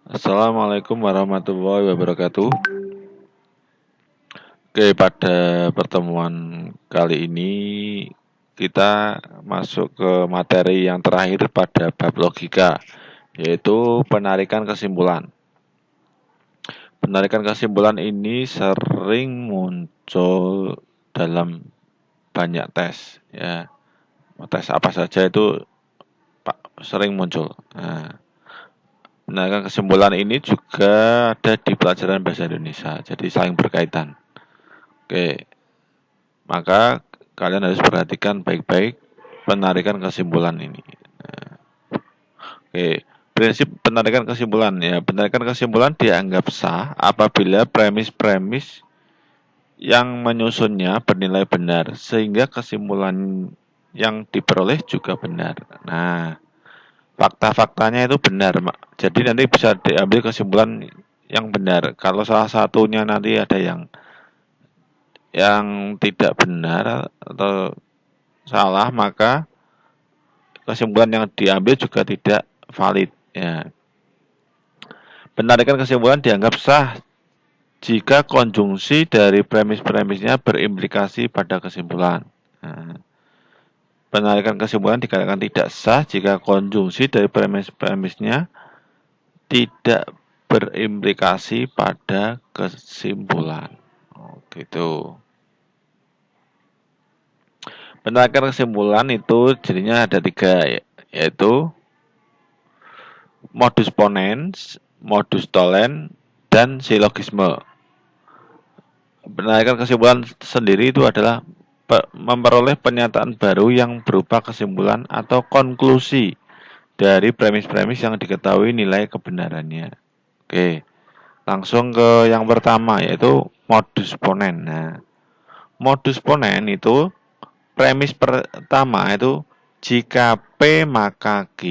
Assalamualaikum warahmatullahi wabarakatuh. Oke, pada pertemuan kali ini kita masuk ke materi yang terakhir pada bab logika, yaitu penarikan kesimpulan. Penarikan kesimpulan ini sering muncul dalam banyak tes, ya. Tes apa saja itu sering muncul. Penarikan kesimpulan ini juga ada di pelajaran bahasa Indonesia, jadi saling berkaitan. Oke, maka kalian harus perhatikan baik-baik penarikan kesimpulan ini. Oke, prinsip penarikan kesimpulan ya. Penarikan kesimpulan dianggap sah apabila premis-premis yang menyusunnya bernilai benar sehingga kesimpulan yang diperoleh juga benar. Nah, fakta-faktanya itu benar, jadi nanti bisa diambil kesimpulan yang benar. Kalau salah satunya nanti ada yang tidak benar atau salah, maka kesimpulan yang diambil juga tidak valid, ya. Penarikan kesimpulan dianggap sah jika konjungsi dari premis-premisnya berimplikasi pada kesimpulan. Nah, penarikan kesimpulan dikatakan tidak sah jika konjungsi dari premis-premisnya tidak berimplikasi pada kesimpulan. Oh, gitu. Penarikan kesimpulan itu jadinya ada tiga, yaitu modus ponens, modus tollens, dan silogisme. Penarikan kesimpulan sendiri itu adalah memperoleh pernyataan baru yang berupa kesimpulan atau konklusi dari premis-premis yang diketahui nilai kebenarannya. Oke, langsung ke yang pertama, yaitu modus ponens. Nah, modus ponens itu premis pertama itu jika P maka Q.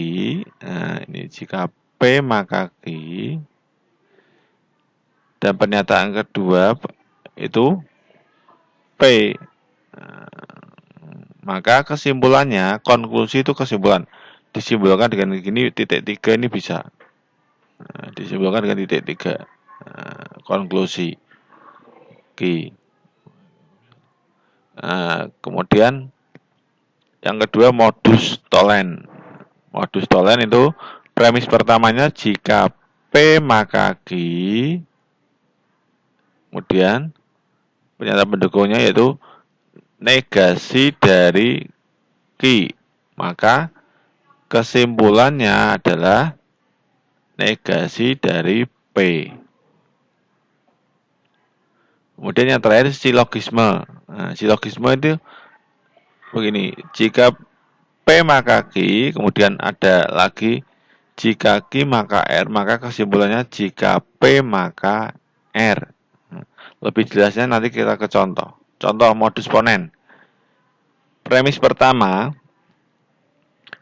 Nah, ini jika P maka Q. Dan pernyataan kedua itu P. Maka kesimpulannya, konklusi itu kesimpulan. Disimpulkan dengan gini, titik tiga ini bisa. Disimpulkan dengan titik tiga. Konklusi. Q. Kemudian yang kedua modus tollens. Modus tollens itu premis pertamanya jika P maka Q. Kemudian pernyataan pendukungnya yaitu negasi dari Q. Maka kesimpulannya adalah negasi dari P. Kemudian yang terakhir silogisme. Nah, silogisme itu begini, jika P maka Q, kemudian ada lagi jika Q maka R, maka kesimpulannya jika P maka R. Lebih jelasnya nanti kita ke contoh. Contoh modus ponens. Premis pertama,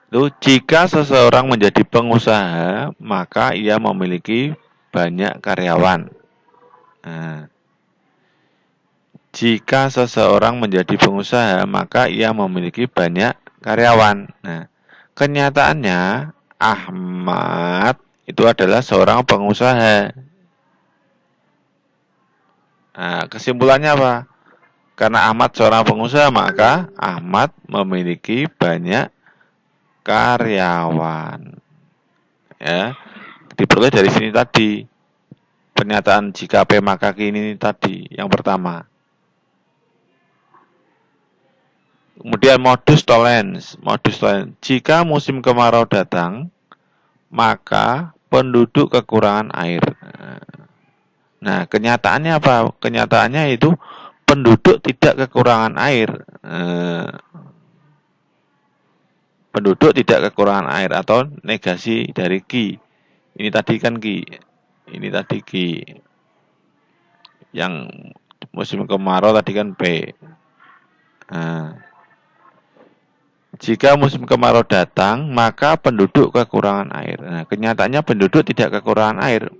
itu jika seseorang menjadi pengusaha, maka ia memiliki banyak karyawan. Nah, jika seseorang menjadi pengusaha, maka ia memiliki banyak karyawan. Nah, kenyataannya Ahmad itu adalah seorang pengusaha. Nah, kesimpulannya apa? Karena Ahmad seorang pengusaha, maka Ahmad memiliki banyak karyawan. Ya, diperoleh dari sini tadi. Pernyataan jika P maka Q ini tadi, yang pertama. Kemudian modus tollens. Modus tollens. Jika musim kemarau datang, maka penduduk kekurangan air. Nah, kenyataannya apa? Kenyataannya itu penduduk tidak kekurangan air. Penduduk tidak kekurangan air atau negasi dari Q. Ini tadi kan Q. Ini tadi Q. Yang musim kemarau tadi kan P. Nah, jika musim kemarau datang, maka penduduk kekurangan air. Nah, kenyataannya penduduk tidak kekurangan air.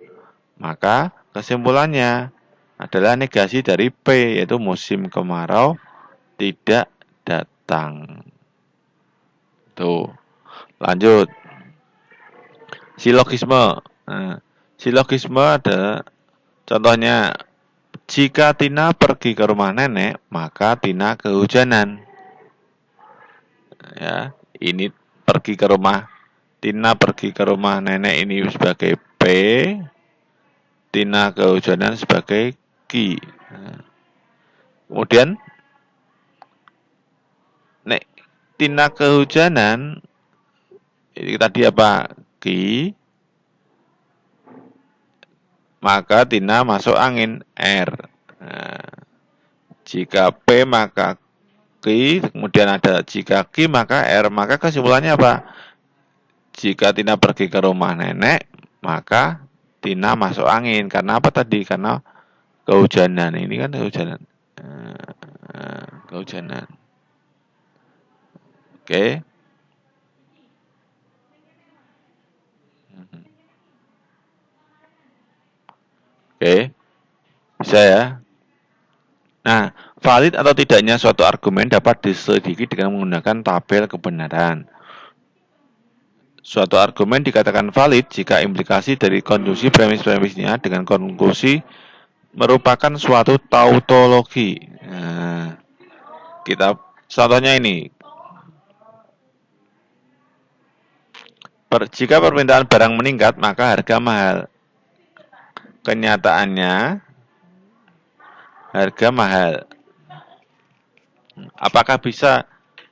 Maka kesimpulannya adalah negasi dari P, yaitu musim kemarau tidak datang. Tuh, lanjut. Silogisme. Nah, Silogisme ada contohnya, jika Tina pergi ke rumah nenek, maka Tina kehujanan. Ya, ini Tina pergi ke rumah nenek ini sebagai P, Tina kehujanan sebagai Q. Kemudian nek Tina kehujanan ini tadi apa? Q, maka Tina masuk angin R. Nah, jika P maka Q, kemudian ada jika Q maka R, maka kesimpulannya apa? Jika Tina pergi ke rumah nenek, maka Tina masuk angin. Karena apa tadi? Karena kehujanan. Ini kan kehujanan. Kehujanan. Oke. Oke. Bisa ya? Nah, valid atau tidaknya suatu argumen dapat diselidiki dengan menggunakan tabel kebenaran. Suatu argumen dikatakan valid jika implikasi dari konklusi premis-premisnya dengan konklusi merupakan suatu tautologi. Nah, contohnya ini. Jika permintaan barang meningkat, maka harga mahal. Kenyataannya, harga mahal. Apakah bisa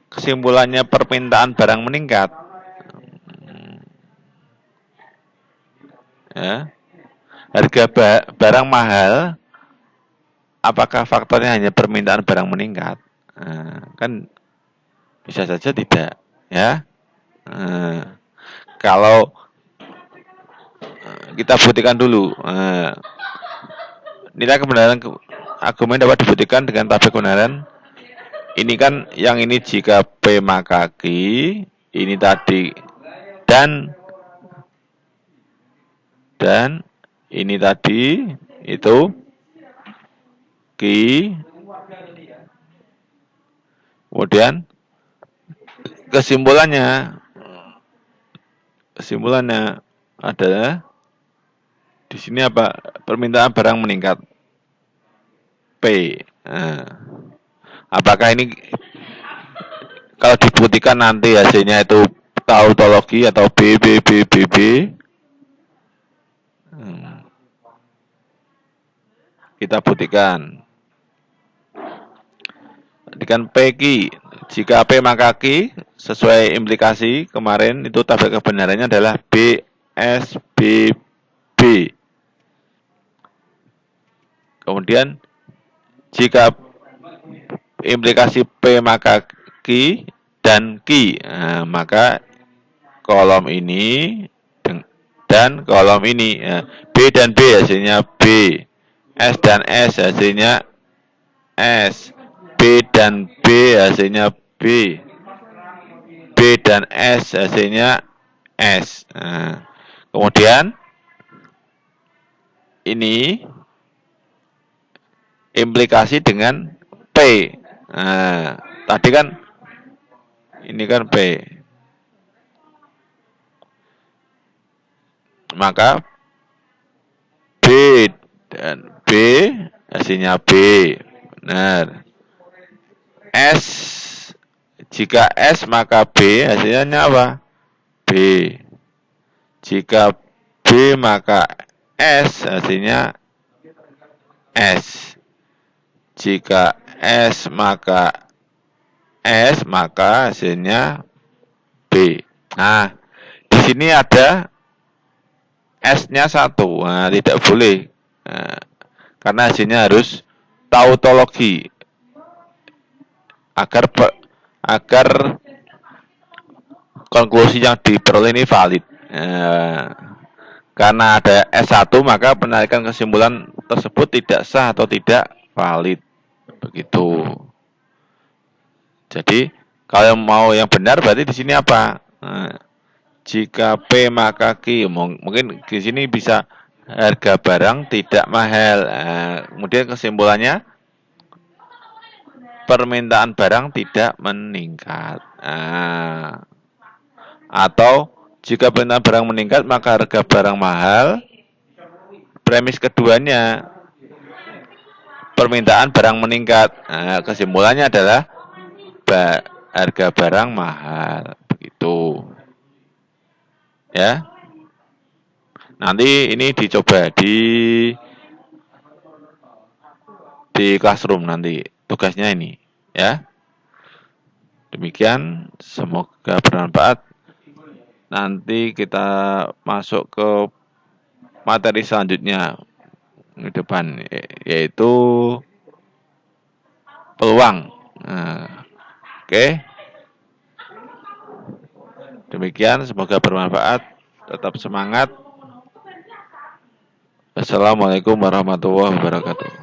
kesimpulannya permintaan barang meningkat? Ya. Harga barang mahal, apakah faktornya hanya permintaan barang meningkat? Kan bisa saja tidak, ya. Kalau kita buktikan dulu, nilai kebenaran argumen dapat dibuktikan dengan tabel kebenaran. Ini kan yang ini jika P maka Q, ini tadi dan ini tadi itu Q, kemudian kesimpulannya adalah di sini apa? Permintaan barang meningkat P. Apakah ini kalau dibuktikan nanti hasilnya itu tautologi atau B. Kita buktikan. Dengan PQ, jika P maka Q, sesuai implikasi kemarin itu tabel kebenarannya adalah BSBB. Kemudian jika implikasi P maka Q dan Q, maka kolom ini dan kolom ini, B dan B hasilnya B, S dan S hasilnya S, B dan B hasilnya B, B dan S hasilnya S. Kemudian ini implikasi dengan P. Tadi kan ini kan P. Maka B dan B hasilnya B. Benar. S, jika S maka B hasilnya apa? B. Jika B maka S hasilnya S. Jika S maka hasilnya B. Nah, di sini ada S-nya 1. Nah, tidak boleh. Karena hasilnya harus tautologi. Agar konklusi yang diperoleh ini valid. Karena ada S1 maka penarikan kesimpulan tersebut tidak sah atau tidak valid. Begitu. Jadi kalau mau yang benar berarti di sini apa? Jika P maka Q, mungkin di sini bisa harga barang tidak mahal. Kemudian kesimpulannya permintaan barang tidak meningkat. Atau jika permintaan barang meningkat maka harga barang mahal. premis keduanya, permintaan barang meningkat. Nah, kesimpulannya adalah harga barang mahal. Begitu. Ya. Nanti ini dicoba di classroom nanti tugasnya ini, ya. Demikian, semoga bermanfaat. Nanti kita masuk ke materi selanjutnya di depan, yaitu peluang. Nah, oke. Demikian, semoga bermanfaat. Tetap semangat. Assalamualaikum warahmatullahi wabarakatuh.